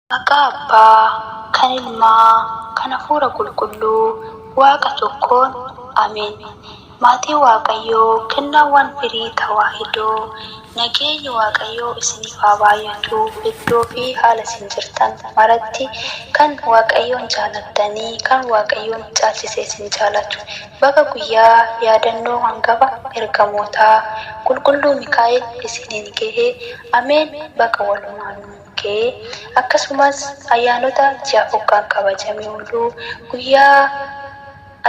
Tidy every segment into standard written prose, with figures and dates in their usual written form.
Maqaa Abbaa, kan Ilmaa, kan Hafuura Qulqulluu, Waaqa tokkoon Ameen. Maatii Waaqayyoo, kennaawwan firii tawaahidoo, nageenyi Waaqayyoo isiniif haa baay'atu. Iddoo fi haala isin jirtan maratti kan Waaqayyoon jaalattanii, kan Waaqayyoon caalchisee isin jaalatu. Bakka guyyaa yaadannoo hangafa ergamootaa qulqulluu Mikaa'el isiniin gahee Ameen. Bakka walumaan akkasumas ayyaanota jaafokkaan kabajamee oolu guyyaa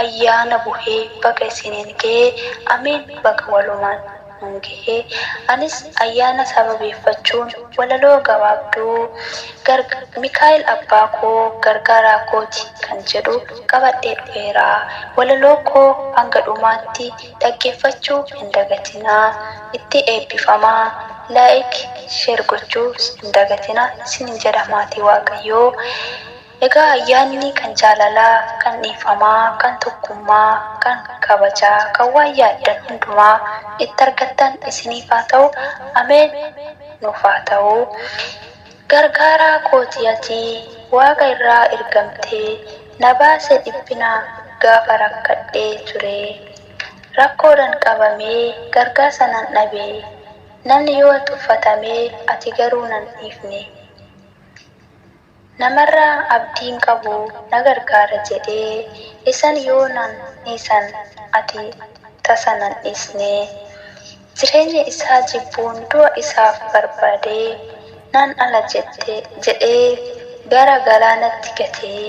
ayyaana buhee bakka isiniin gahee Ameen. Bakka walumaan gahee anis ayyaana sababeeffachuun walaloo gabaabduu Mikaa'el abbaa koo gargaaraa kooti kan jedhu qabadhee dhufeera. Walaloo koo hanga dhumaatti dhaggeeffachuu hin dagatinaa. Itti eebbifamaa. Share gochuu hin dagatinaa isiniin jedha maatii Waaqayyoo. Egaa ayyaanni kan jaalalaa, kan dhiifamaa, kan tokkummaa, kan kabajaa, kan waan yaaddan hundumaa itti argattan isiniif haa ta'u. Ameen. Nuuf haa ta'u. Gargaaraa kooti ati Waaqa irraa ergamtee na baase dhiphinaa gaafa rakkadhee ture. Rakkoodhaan qabamee gargaarsa nan dhabee. Namni yoo tuffatamee ati garuu nan dhiifne. Namarraa abdiin qabu na gargaara jedhee isan yoo nan dhiisan ati tasa nan dhiisne. Jireenya isaa jibbuun du'a isaaf barbaadee nan ala jedhee gara galaanatti gatee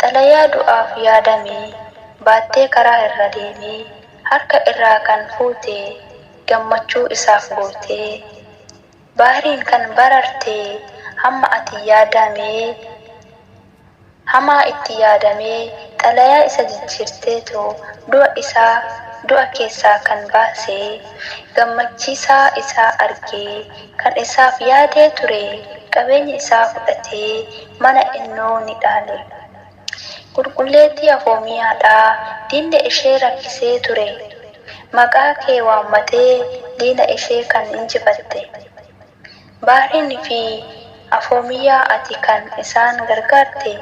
xalayaa du'aaf yaadame baattee karaa irra deemee harka irraa kan fuute. Gammachuu isaaf gootee bahariin kan barartee hamma itti yaadamee xalayaa isa jijjiirteetoo du'a keessaa kan baasee gammachiisaa isaa argee kan isaaf yaadee ture qabeenya isaa fudhatee mana innoo ni dhaale. Qulqulleettii Afoomiyaadhaa diinni ishee rakkisee ture. Maqaa kee waammatee diina ishee kan injifatte. Bahariin fi Afoomiyaa ati kan isaan gargaarte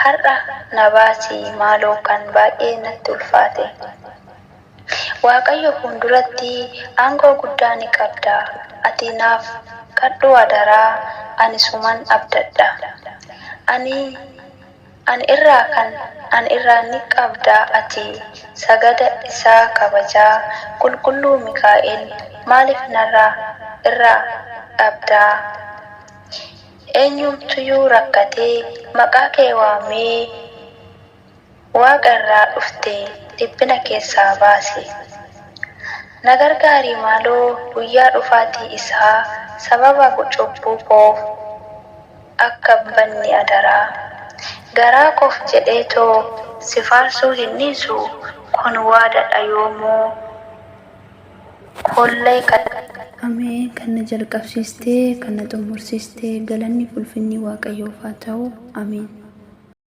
har'a na baasii maaloo kan baay'ee natti ulfaate. Waaqayyo fuulduratti aangoo guddaa ni qabda. Ati naaf kadhu adaraa ani suman abdadha. Ani irraa ni qabda ati sagada isaa kabajaa qulqulluu Mikaa'el maaliif irraa dhabdaa? Eenyumtuyyuu rakkatee maqaa kee waamee Waaqa irraa dhufte dhiphina keessaa baasi. Na gargaarii maaloo guyyaa dhufaatii isaa sababa cubbuu koof akka banni adaraa. Garaa koof jedheetoo si faarsuu hin dhiisu kun waadadha yoomuu kollee Ameen. Kan na jalqabsiistee kan na xumursiistee galanni ulfinni Waaqayyoof haa ta'u. Ameen.